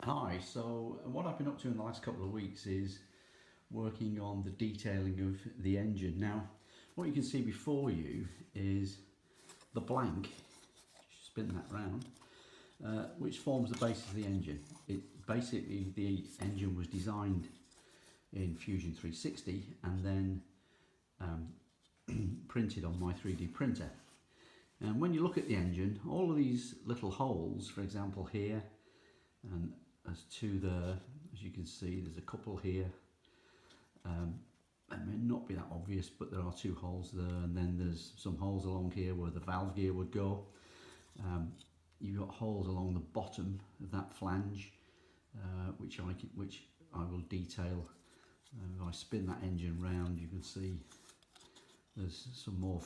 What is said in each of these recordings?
Hi, so what I've been up to in the last couple of weeks is working on the detailing of the engine. Now, what you can see before you is the blank, spin that round, which forms the basis of the engine. Basically, the engine was designed in Fusion 360 and then printed on my 3D printer. And when you look at the engine, all of these little holes, for example here, and there's two there, as you can see, there's a couple here. They may not be that obvious, but there are two holes there, and then there's some holes along here where the valve gear would go. You've got holes along the bottom of that flange, which I will detail. If I spin that engine round, you can see there's some more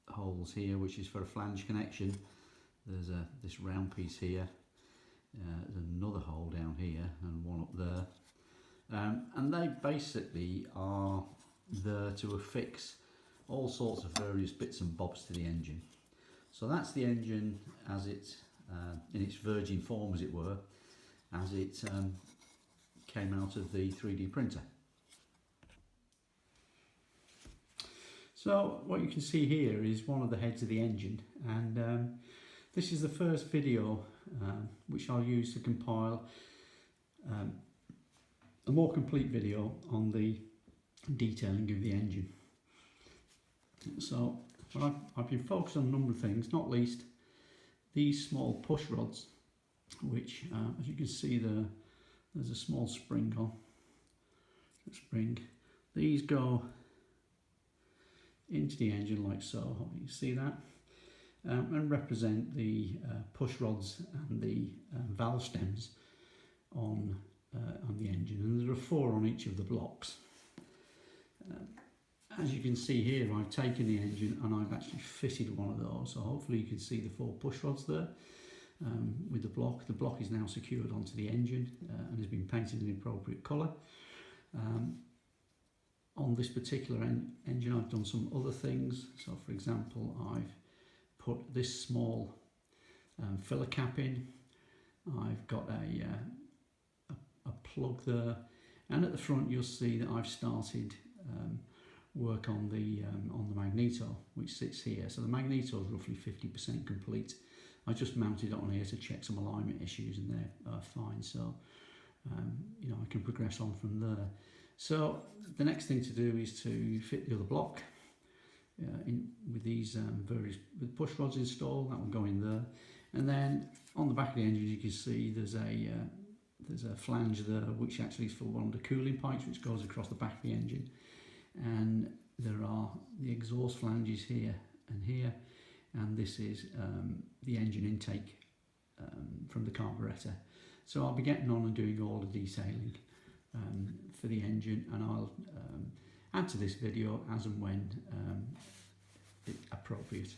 holes here, which is for a flange connection. There's this round piece here. There's another hole down here and one up there, and they basically are there to affix all sorts of various bits and bobs to the engine. So that's the engine as it in its virgin form, as it were, as it came out of the 3D printer. So what you can see here is one of the heads of the engine, and this is the first video which I'll use to compile a more complete video on the detailing of the engine. So I've been focused on a number of things, not least these small push rods, which as you can see there's a small spring on. These go into the engine like so, you see that, and represent the push rods and the valve stems on the engine, and there are 4 on each of the blocks. As you can see here, I've taken the engine and I've actually fitted one of those, so hopefully you can see the 4 push rods there with the block. The block is now secured onto the engine and has been painted in the appropriate colour. On this particular engine I've done some other things. So for example, I've put this small filler cap in. I've got a plug there, and at the front you'll see that I've started work on the magneto, which sits here. So the magneto is roughly 50% complete. I just mounted it on here to check some alignment issues, and they're fine. So you know, I can progress on from there. So the next thing to do is to fit the other block with these with push rods installed. That will go in there, and then on the back of the engine you can see there's a flange there which actually is for one of the cooling pipes which goes across the back of the engine, and there are the exhaust flanges here and here, and this is the engine intake from the carburettor. So I'll be getting on and doing all the detailing for the engine, and I'll add to this video as and when it's appropriate.